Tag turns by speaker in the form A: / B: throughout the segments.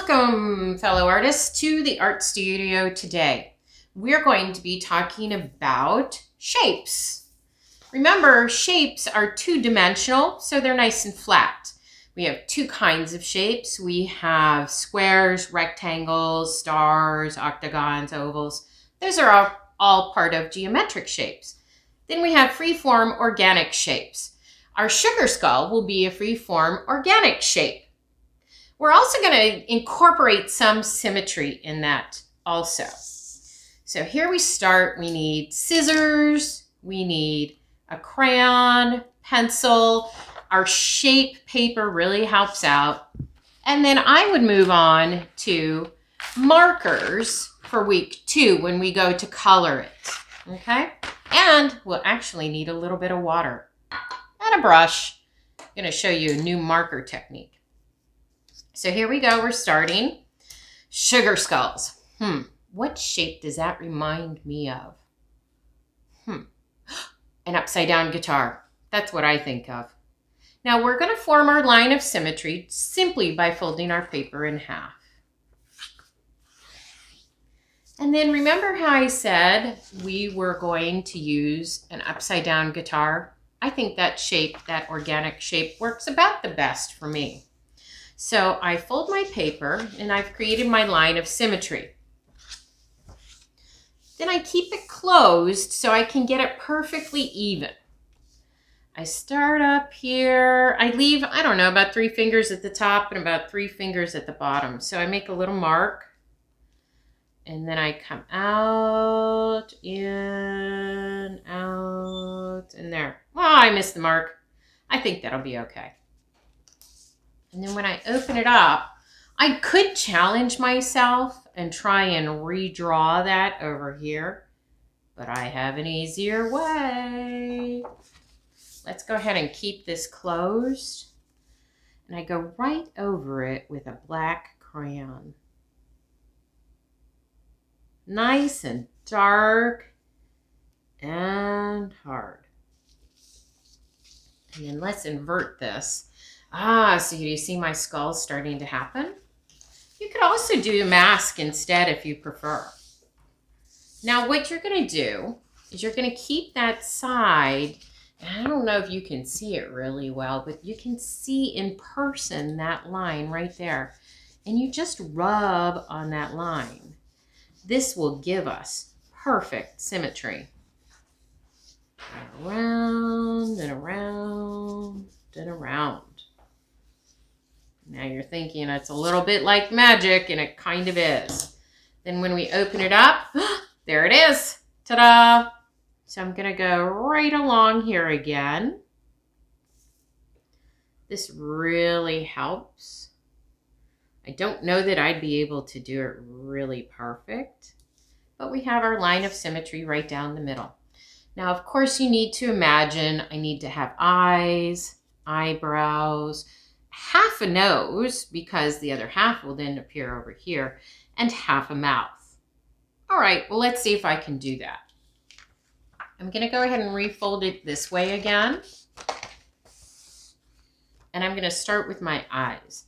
A: Welcome, fellow artists, to the art studio today. We're going to be talking about shapes. Remember, shapes are two-dimensional, so they're nice and flat. We have two kinds of shapes. We have squares, rectangles, stars, octagons, ovals. Those are all part of geometric shapes. Then we have free-form organic shapes. Our sugar skull will be a free-form organic shape. We're also going to incorporate some symmetry in that also. So here we start. We need scissors. We need a crayon, pencil. Our shape paper really helps out. And then I would move on to markers for week 2 when we go to color it. Okay? And we'll actually need a little bit of water and a brush. I'm going to show you a new marker technique. So here we go, we're starting. Sugar skulls. What shape does that remind me of? An upside down guitar. That's what I think of. Now we're going to form our line of symmetry simply by folding our paper in half. And then remember how I said we were going to use an upside down guitar? I think that shape, that organic shape, works about the best for me. So I fold my paper and I've created my line of symmetry. Then I keep it closed so I can get it perfectly even. I start up here. I leave, I don't know, about 3 fingers at the top and about 3 fingers at the bottom. So I make a little mark and then I come out, in, out, and there. Well, I missed the mark. I think that'll be okay. And then when I open it up, I could challenge myself and try and redraw that over here, but I have an easier way. Let's go ahead and keep this closed. And I go right over it with a black crayon. Nice and dark and hard. And then let's invert this. So you see my skull starting to happen? You could also do a mask instead if you prefer. Now what you're going to do is you're going to keep that side, and I don't know if you can see it really well, but you can see in person that line right there. And you just rub on that line. This will give us perfect symmetry. Around and around and around. Now you're thinking it's a little bit like magic, and it kind of is. Then when we open it up, there it is. Ta-da! So I'm going to go right along here again. This really helps. I don't know that I'd be able to do it really perfect, but we have our line of symmetry right down the middle. Now, of course, you need to imagine I need to have eyes, eyebrows, half a nose, because the other half will then appear over here, and half a mouth. All right, well, let's see if I can do that. I'm going to go ahead and refold it this way again. And I'm going to start with my eyes.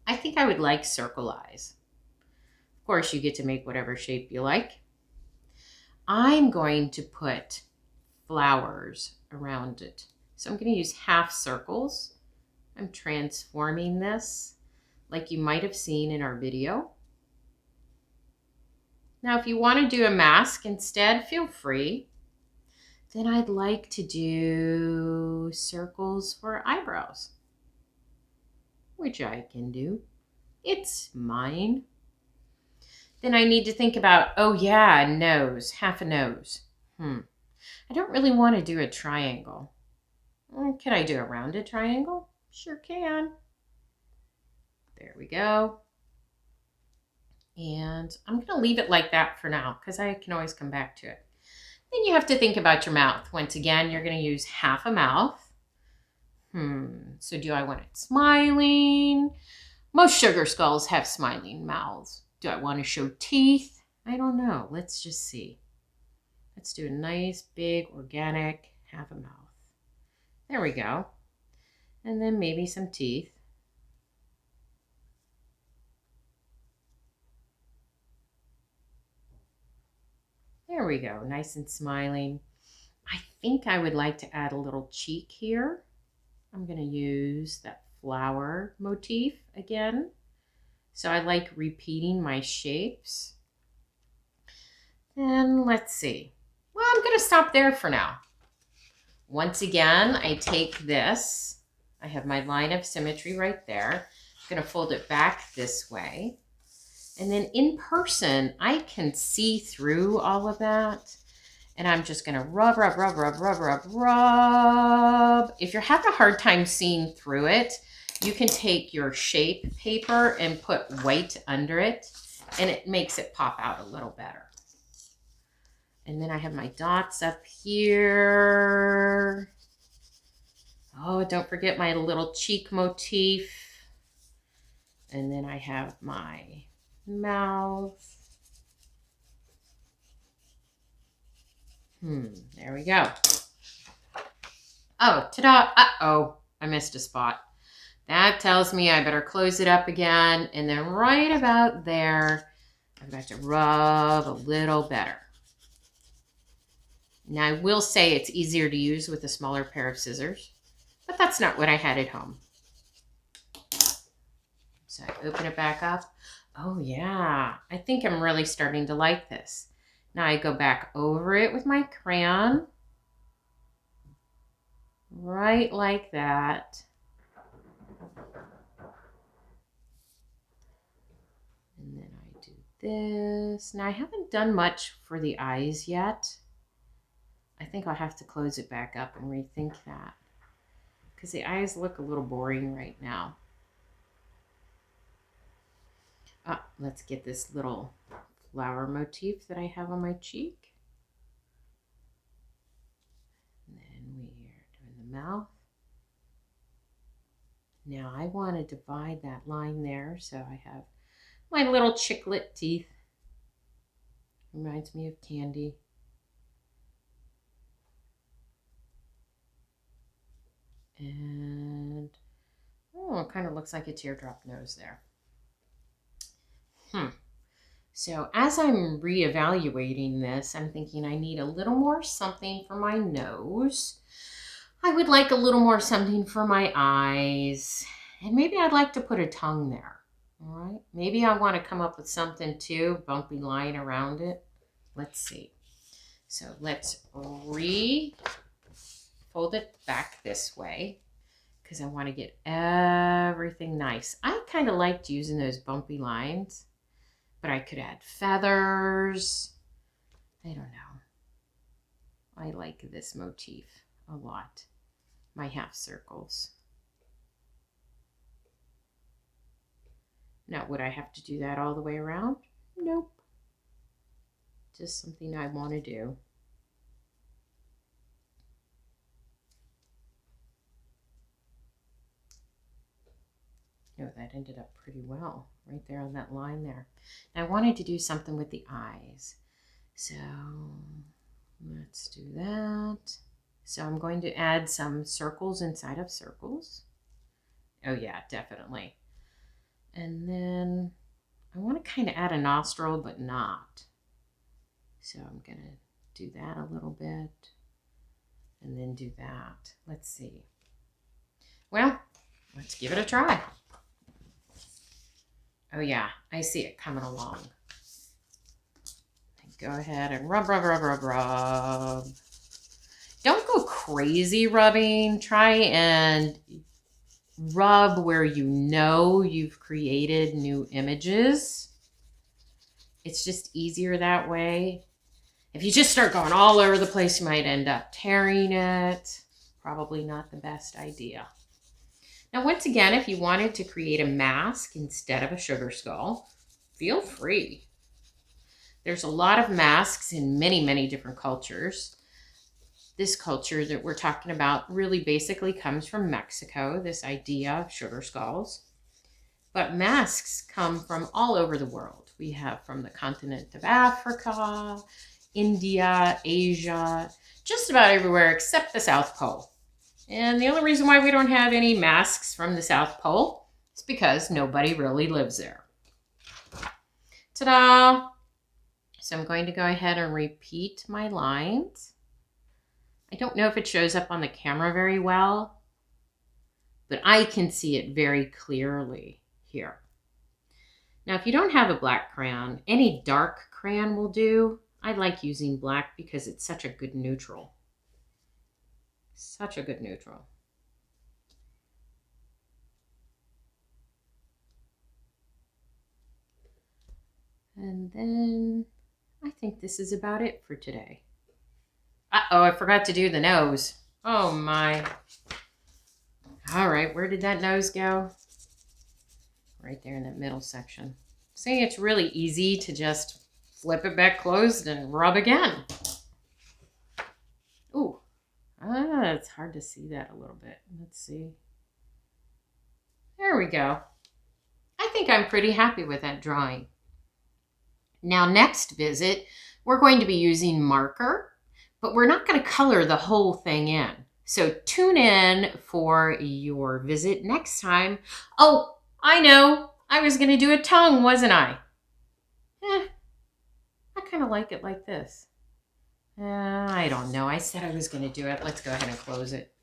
A: I think I would like circle eyes. Of course, you get to make whatever shape you like. I'm going to put flowers around it. So I'm going to use half circles. I'm transforming this like you might have seen in our video. Now, if you want to do a mask instead, feel free. Then I'd like to do circles for eyebrows, which I can do. It's mine. Then I need to think about, oh yeah, nose, half a nose. I don't really want to do a triangle. Can I do a rounded triangle? Sure can. There we go. And I'm going to leave it like that for now because I can always come back to it. Then you have to think about your mouth. Once again, you're going to use half a mouth. So do I want it smiling? Most sugar skulls have smiling mouths. Do I want to show teeth? I don't know. Let's just see. Let's do a nice, big, organic half a mouth. There we go. And then maybe some teeth. There we go, nice and smiling. I think I would like to add a little cheek here. I'm going to use that flower motif again. So I like repeating my shapes. And let's see. Well, I'm going to stop there for now. Once again, I take this. I have my line of symmetry right there. I'm going to fold it back this way. And then in person, I can see through all of that. And I'm just going to rub, rub, rub, rub, rub, rub, rub. If you're having a hard time seeing through it, you can take your shape paper and put white under it, and it makes it pop out a little better. And then I have my dots up here. Oh, don't forget my little cheek motif. And then I have my mouth. There we go. Oh, ta-da. Uh-oh, I missed a spot. That tells me I better close it up again. And then right about there, I've got to rub a little better. Now, I will say it's easier to use with a smaller pair of scissors, but that's not what I had at home. So I open it back up. Oh, yeah. I think I'm really starting to like this. Now I go back over it with my crayon. Right like that. And then I do this. Now I haven't done much for the eyes yet. I think I'll have to close it back up and rethink that, because the eyes look a little boring right now. Let's get this little flower motif that I have on my cheek. And then we are doing the mouth. Now I want to divide that line there, so I have my little chiclet teeth. Reminds me of candy. And, oh, it kind of looks like a teardrop nose there. So as I'm reevaluating this, I'm thinking I need a little more something for my nose. I would like a little more something for my eyes. And maybe I'd like to put a tongue there. All right. Maybe I want to come up with something too, bumpy line around it. Let's see. So let's fold it back this way, because I want to get everything nice. I kind of liked using those bumpy lines, but I could add feathers. I don't know. I like this motif a lot. My half circles. Now, would I have to do that all the way around? Nope. Just something I want to do. Oh, that ended up pretty well right there on that line there. Now, I wanted to do something with the eyes. So let's do that. So I'm going to add some circles inside of circles. Oh yeah, definitely. And then I want to kind of add a nostril, but not. So I'm going to do that a little bit and then do that. Let's see. Well, let's give it a try. Oh yeah, I see it coming along. Go ahead and rub, rub, rub, rub, rub. Don't go crazy rubbing. Try and rub where you know you've created new images. It's just easier that way. If you just start going all over the place, you might end up tearing it. Probably not the best idea. Now, once again, if you wanted to create a mask instead of a sugar skull, feel free. There's a lot of masks in many, many different cultures. This culture that we're talking about really basically comes from Mexico, this idea of sugar skulls. But masks come from all over the world. We have from the continent of Africa, India, Asia, just about everywhere except the South Pole. And the only reason why we don't have any masks from the South Pole is because nobody really lives there. Ta-da! So I'm going to go ahead and repeat my lines. I don't know if it shows up on the camera very well, but I can see it very clearly here. Now, if you don't have a black crayon, any dark crayon will do. I like using black because it's such a good neutral. Such a good neutral. And then I think this is about it for today. Uh-oh, I forgot to do the nose. Oh my. All right, where did that nose go? Right there in that middle section. See, it's really easy to just flip it back closed and rub again. Ooh, it's hard to see that a little bit. Let's see. There we go. I think I'm pretty happy with that drawing. Now, next visit, we're going to be using marker, but we're not going to color the whole thing in. So tune in for your visit next time. Oh, I know. I was going to do a tongue, wasn't I? I kind of like it like this. I don't know. I said I was going to do it. Let's go ahead and close it.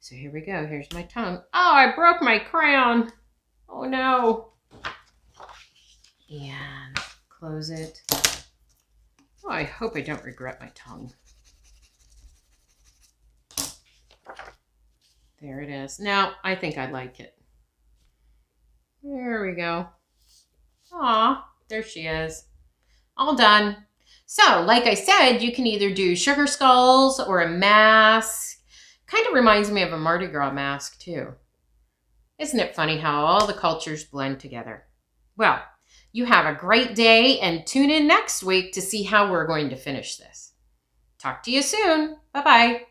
A: So here we go. Here's my tongue. Oh, I broke my crayon. Oh, no. And close it. Oh, I hope I don't regret my tongue. There it is. Now, I think I like it. There we go. Aw, there she is. All done. So, like I said, you can either do sugar skulls or a mask. Kind of reminds me of a Mardi Gras mask, too. Isn't it funny how all the cultures blend together? Well, you have a great day and tune in next week to see how we're going to finish this. Talk to you soon. Bye-bye.